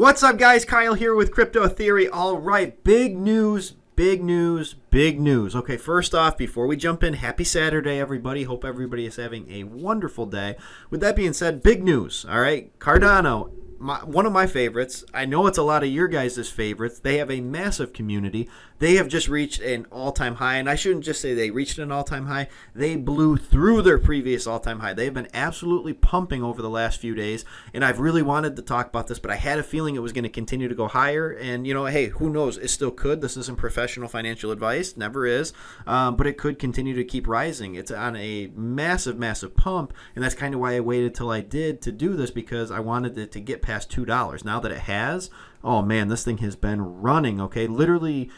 What's up, guys? Kyle here with Crypto Theory. All right, big news, big news, big news. Okay, first off, before we jump in, happy Saturday, everybody. Hope everybody is having a wonderful day. With that being said, big news, all right? Cardano, one of my favorites. I know it's a lot of your guys' favorites. They have a massive community. They have just reached an all-time high, and I shouldn't just say they reached an all-time high. They blew through their previous all-time high. They've been absolutely pumping over the last few days, and I've really wanted to talk about this, but I had a feeling it was going to continue to go higher, and, you know, hey, who knows? It still could. This isn't professional financial advice. Never is, but it could continue to keep rising. It's on a massive, massive pump, and that's kind of why I waited till I did to do this, because I wanted it to get past $2. Now that it has, oh man, this thing has been running, okay? Literally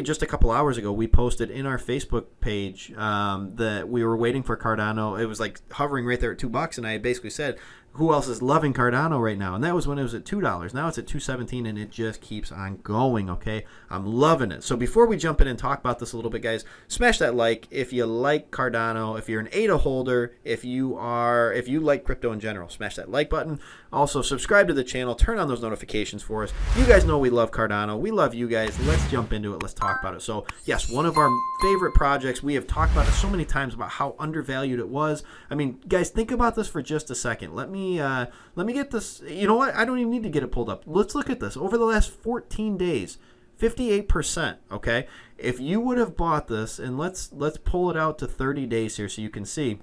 just a couple hours ago, we posted in our Facebook page that we were waiting for Cardano. It was like hovering right there at $2, and I basically said, who else is loving Cardano right now? And that was when it was at $2. Now it's at $2.17, and it just keeps on going, okay? I'm loving it. So before we jump in and talk about this a little bit, guys, smash that like if you like Cardano, if you're an ADA holder, if you like crypto in general, smash that like button. Also, subscribe to the channel, turn on those notifications for us. You guys know we love Cardano. We love you guys. Let's jump into it. Let's talk about it. So, yes, one of our favorite projects. We have talked about it so many times about how undervalued it was. I mean, guys, think about this for just a second. Let me get this. You know what? I don't even need to get it pulled up. Let's look at this. Over the last 14 days, 58%, okay? If you would have bought this, and let's pull it out to 30 days here so you can see.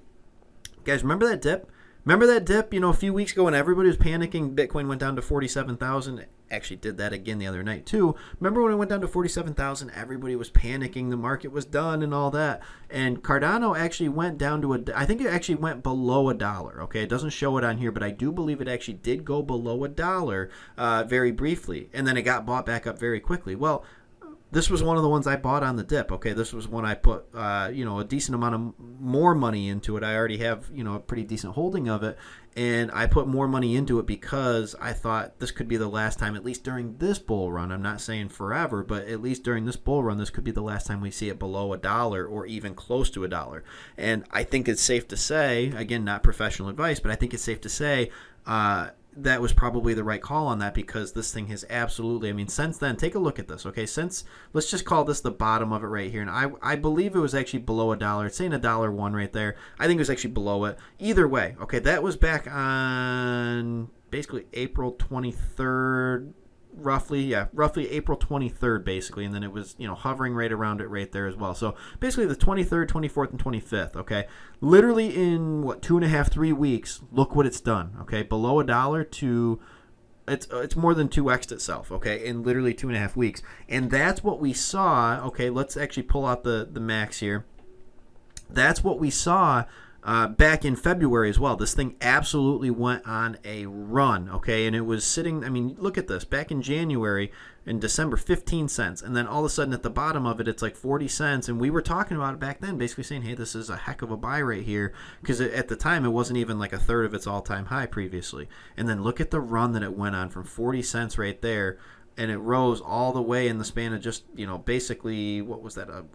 Guys, remember that dip? Remember that dip, you know, a few weeks ago when everybody was panicking, Bitcoin went down to 47,000. Actually did that again the other night too. Remember when it went down to 47,000, everybody was panicking, the market was done and all that. And Cardano actually went down to I think it actually went below $1, okay? It doesn't show it on here, but I do believe it actually did go below $1 very briefly. And then it got bought back up very quickly. Well, this was one of the ones I bought on the dip, okay? This was one I put, you know, a decent amount of more money into it. I already have, you know, a pretty decent holding of it, and I put more money into it because I thought this could be the last time, at least during this bull run. I'm not saying forever, but at least during this bull run, this could be the last time we see it below $1 or even close to $1. And I think it's safe to say, again, not professional advice, but I think it's safe to say, that was probably the right call on that, because this thing has absolutely, I mean, since then, take a look at this, okay? Since, let's just call this the bottom of it right here, and I believe it was actually below $1. It's saying $1.01 right there. I think it was actually below it. Either way, okay, that was back on basically April 23rd, roughly April 23rd, basically, and then it was, you know, hovering right around it right there as well. So basically the 23rd, 24th, and 25th, okay? Literally in, what, 2.5, 3 weeks, look what it's done, okay? Below $1 to, it's more than 2x'd itself, okay, in literally 2.5 weeks. And that's what we saw, okay, let's actually pull out the max here. That's what we saw back in February as well. This thing absolutely went on a run, okay? And it was sitting, I mean, look at this. Back in January and December, 15 cents. And then all of a sudden at the bottom of it, it's like 40 cents. And we were talking about it back then, basically saying, hey, this is a heck of a buy right here. Because at the time, it wasn't even like a third of its all-time high previously. And then look at the run that it went on from 40 cents right there. And it rose all the way in the span of just, you know, basically, what was that, a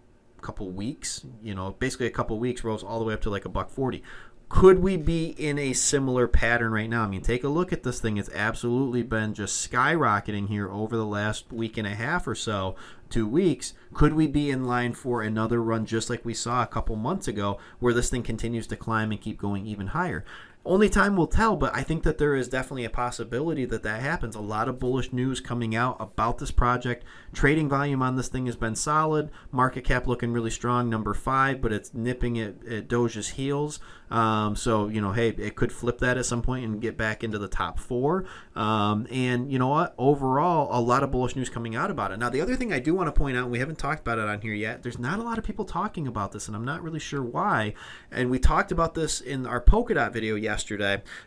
couple weeks, you know, basically a couple weeks, rose all the way up to like $1.40. Could we be in a similar pattern right now? I mean, take a look at this thing. It's absolutely been just skyrocketing here over the last week and a half or so, 2 weeks. Could we be in line for another run just like we saw a couple months ago, where this thing continues to climb and keep going even higher? Only time will tell, but I think that there is definitely a possibility that that happens. A lot of bullish news coming out about this project. Trading volume on this thing has been solid. Market cap looking really strong, number 5, but it's nipping at Doge's heels. So, you know, hey, it could flip that at some point and get back into the top 4. And you know what? Overall, a lot of bullish news coming out about it. Now, the other thing I do want to point out, and we haven't talked about it on here yet, there's not a lot of people talking about this, and I'm not really sure why. And we talked about this in our Polkadot video yesterday.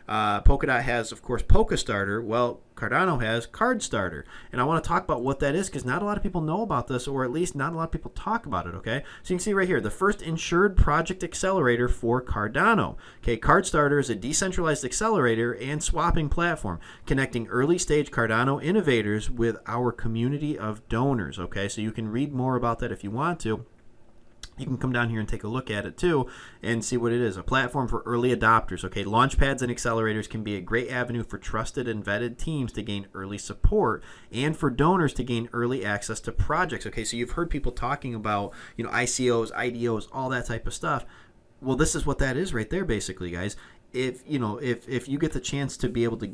Polkadot has, of course, Polkastarter. Well, Cardano has CardStarter, and I want to talk about what that is, because not a lot of people know about this, or at least not a lot of people talk about it, okay? So you can see right here, the first insured project accelerator for Cardano. Okay, CardStarter is a decentralized accelerator and swapping platform connecting early-stage Cardano innovators with our community of donors, okay? So you can read more about that if you want to. You can come down here and take a look at it too and see what it is. A platform for early adopters. Okay, launchpads and accelerators can be a great avenue for trusted and vetted teams to gain early support and for donors to gain early access to projects. Okay, so you've heard people talking about, ICOs, IDOs, all that type of stuff. Well, this is what that is right there, basically, guys. If you get the chance to be able to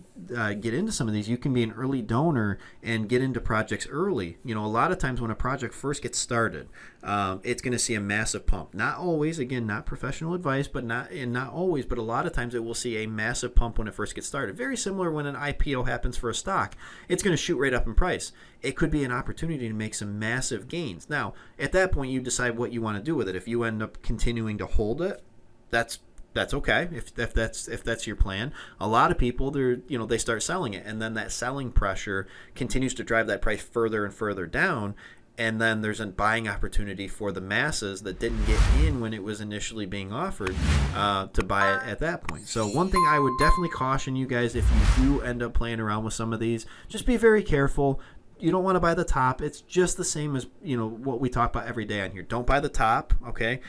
get into some of these, you can be an early donor and get into projects early. A lot of times when a project first gets started, it's going to see a massive pump. Not always, again, not professional advice, but not always, but a lot of times it will see a massive pump when it first gets started. Very similar when an IPO happens for a stock. It's going to shoot right up in price. It could be an opportunity to make some massive gains. Now, at that point, you decide what you want to do with it. If you end up continuing to hold it, that's okay if that's your plan. A lot of people, they start selling it, and then that selling pressure continues to drive that price further and further down, and then there's a buying opportunity for the masses that didn't get in when it was initially being offered to buy it at that point. So one thing I would definitely caution you guys, if you do end up playing around with some of these, just be very careful. You don't want to buy the top. It's just the same as what we talk about every day on here. Don't buy the top, okay?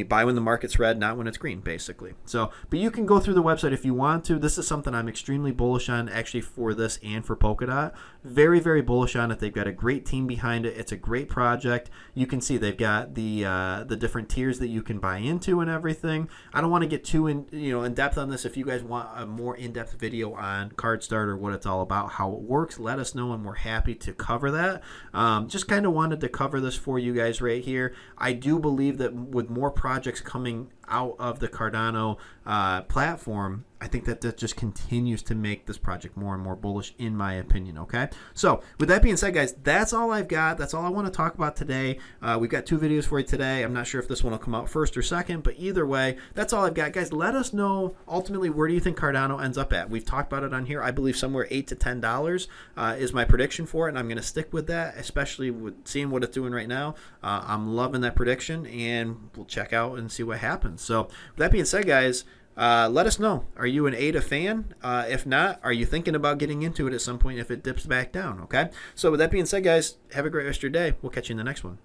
Buy when the market's red, not when it's green, basically. So, but you can go through the website if you want to. This is something I'm extremely bullish on, actually, for this and for Polkadot. Very, very bullish on it. They've got a great team behind it. It's a great project. You can see they've got the different tiers that you can buy into and everything. I don't want to get too in depth on this. If you guys want a more in-depth video on CardStarter, what it's all about, how it works, let us know, and we're happy to cover that. Just kind of wanted to cover this for you guys right here. I do believe that with more projects coming out of the Cardano platform, I think that just continues to make this project more and more bullish, in my opinion. Okay, so with that being said, guys, that's all I've got. That's all I want to talk about today. We've got 2 videos for you today. I'm not sure if this one will come out first or second, but either way, that's all I've got, guys. Let us know ultimately, where do you think Cardano ends up at? We've talked about it on here. I believe somewhere $8 to $10 is my prediction for it, and I'm going to stick with that, especially with seeing what it's doing right now. I'm loving that prediction, and we'll check out and see what happens. So with that being said, guys, let us know. Are you an ADA fan? If not, are you thinking about getting into it at some point if it dips back down? Okay. So with that being said, guys, have a great rest of your day. We'll catch you in the next one.